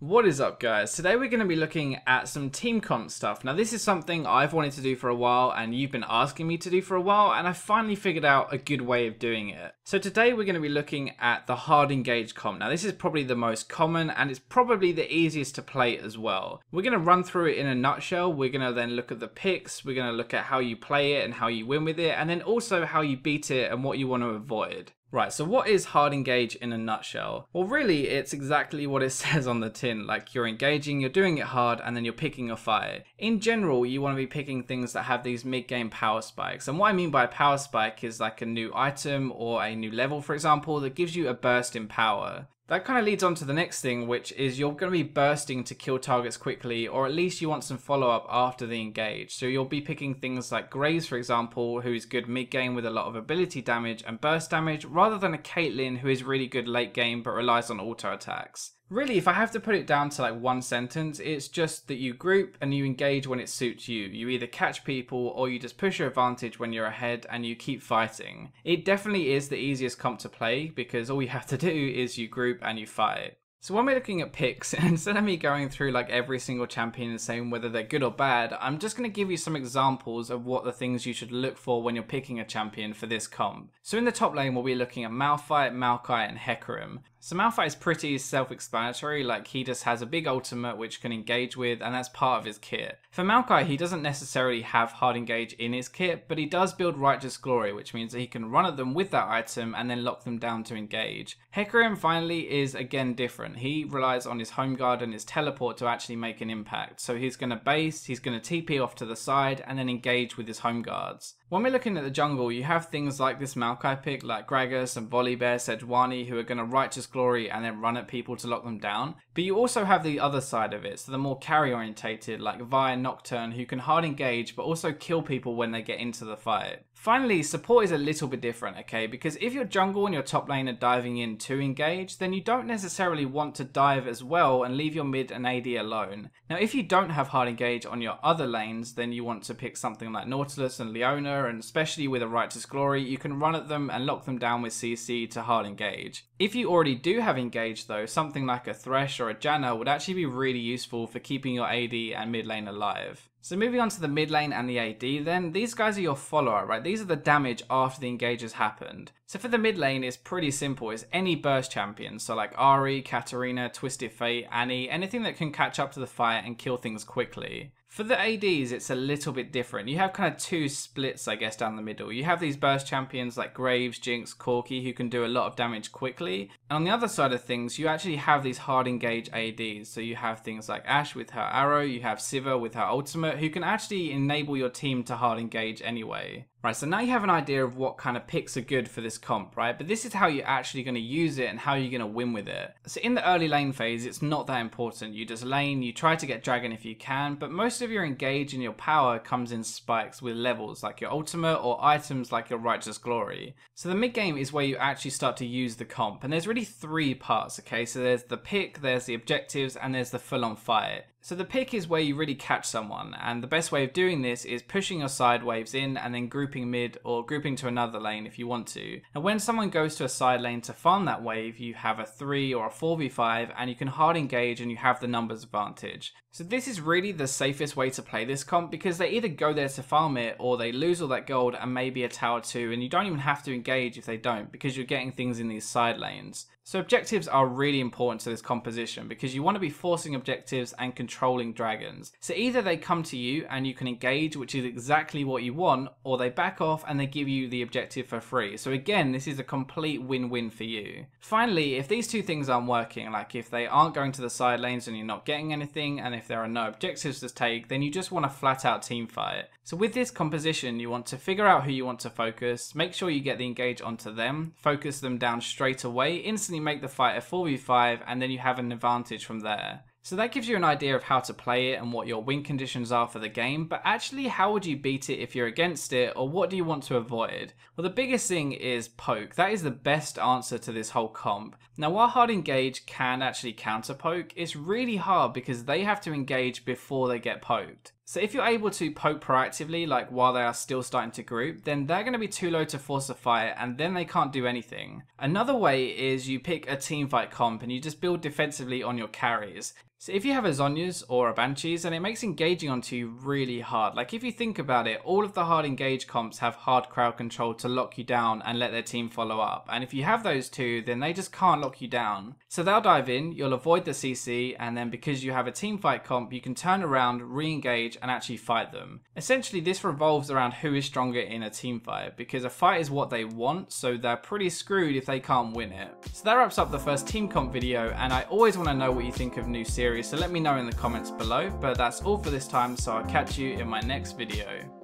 What is up, guys? Today we're going to be looking at some team comp stuff. Now this is something I've wanted to do for a while and you've been asking me to do for a while, and I finally figured out a good way of doing it. So today we're going to be looking at the hard engage comp. Now this is probably the most common and it's probably the easiest to play as well. We're going to run through it in a nutshell. We're going to then look at the picks, we're going to look at how you play it and how you win with it, and then also how you beat it and what you want to avoid. Right, so what is hard engage in a nutshell? Well, really, it's exactly what it says on the tin. Like, you're engaging, you're doing it hard, and then you're picking a fight. In general, you want to be picking things that have these mid-game power spikes. And what I mean by power spike is like a new item or a new level, for example, that gives you a burst in power. That kind of leads on to the next thing, which is you're going to be bursting to kill targets quickly, or at least you want some follow-up after the engage. So you'll be picking things like Graves, for example, who's good mid-game with a lot of ability damage and burst damage, rather than a Caitlyn who is really good late-game but relies on auto attacks. Really, if I have to put it down to like one sentence, it's just that you group and you engage when it suits you. You either catch people or you just push your advantage when you're ahead and you keep fighting. It definitely is the easiest comp to play because all you have to do is you group and you fight. So when we're looking at picks, instead of me going through like every single champion and saying whether they're good or bad, I'm just going to give you some examples of what the things you should look for when you're picking a champion for this comp. So in the top lane, we'll be looking at Malphite, Maokai, and Hecarim. So Malphite is pretty self-explanatory, like he just has a big ultimate which can engage with, and that's part of his kit. For Maokai, he doesn't necessarily have hard engage in his kit, but he does build Righteous Glory, which means that he can run at them with that item and then lock them down to engage. Hecarim finally is again different. He relies on his home guard and his teleport to actually make an impact. So he's going to base, he's going to TP off to the side and then engage with his home guards. When we're looking at the jungle, you have things like this Maokai pick like Gragas and Volibear, Sejuani, who are going to Righteous Glory and then run at people to lock them down. But you also have the other side of it, so the more carry orientated like Vi and Nocturne, who can hard engage but also kill people when they get into the fight. Finally, support is a little bit different, okay, because if your jungle and your top lane are diving in to engage, then you don't necessarily want to dive as well and leave your mid and AD alone. Now if you don't have hard engage on your other lanes, then you want to pick something like Nautilus and Leona, and especially with a Righteous Glory, you can run at them and lock them down with CC to hard engage. If you already do have engage though, something like a Thresh or a Janna would actually be really useful for keeping your AD and mid lane alive. So moving on to the mid lane and the AD then, these guys are your follower, right? These are the damage after the engage has happened. So for the mid lane, it's pretty simple. It's any burst champion, so like Ahri, Katarina, Twisted Fate, Annie, anything that can catch up to the fight and kill things quickly. For the ADs, it's a little bit different. You have kind of two splits, I guess, down the middle. You have these burst champions like Graves, Jinx, Corki, who can do a lot of damage quickly. And on the other side of things, you actually have these hard engage ADs. So you have things like Ashe with her arrow, you have Sivir with her ultimate, who can actually enable your team to hard engage anyway. Right, so now you have an idea of what kind of picks are good for this comp, right? But this is how you're actually going to use it and how you're going to win with it. So in the early lane phase, it's not that important. You just lane, you try to get dragon if you can, but most of your engage and your power comes in spikes with levels like your ultimate or items like your Righteous Glory. So the mid game is where you actually start to use the comp, and there's really three parts, okay? So there's the pick, there's the objectives, and there's the full-on fight. So the pick is where you really catch someone, and the best way of doing this is pushing your side waves in and then grouping mid or grouping to another lane if you want to. And when someone goes to a side lane to farm that wave, you have a 3 or a 4v5 and you can hard engage and you have the numbers advantage. So this is really the safest way to play this comp because they either go there to farm it or they lose all that gold and maybe a tower too, and you don't even have to engage if they don't because you're getting things in these side lanes. So objectives are really important to this composition because you want to be forcing objectives and controlling dragons. So either they come to you and you can engage, which is exactly what you want, or they back off and they give you the objective for free. So again, this is a complete win-win for you. Finally, if these two things aren't working, like if they aren't going to the side lanes and you're not getting anything, and if there are no objectives to take, then you just want a flat out team fight. So with this composition, you want to figure out who you want to focus, make sure you get the engage onto them, focus them down straight away, instantly make the fight a 4v5, and then you have an advantage from there. So that gives you an idea of how to play it and what your win conditions are for the game, but actually how would you beat it if you're against it, or what do you want to avoid? Well, the biggest thing is poke. That is the best answer to this whole comp. Now while hard engage can actually counter poke, it's really hard because they have to engage before they get poked. So if you're able to poke proactively, like while they are still starting to group, then they're going to be too low to force a fight and then they can't do anything. Another way is you pick a team fight comp and you just build defensively on your carries. So if you have a Zhonya's or a Banshees, then it makes engaging onto you really hard. Like if you think about it, all of the hard engage comps have hard crowd control to lock you down and let their team follow up. And if you have those two, then they just can't lock you down. So they'll dive in, you'll avoid the CC, and then because you have a team fight comp, you can turn around, re-engage, and actually fight them. Essentially, this revolves around who is stronger in a team fight, because a fight is what they want, so they're pretty screwed if they can't win it. So that wraps up the first team comp video, and I always want to know what you think of new series. So let me know in the comments below, but that's all for this time, so I'll catch you in my next video.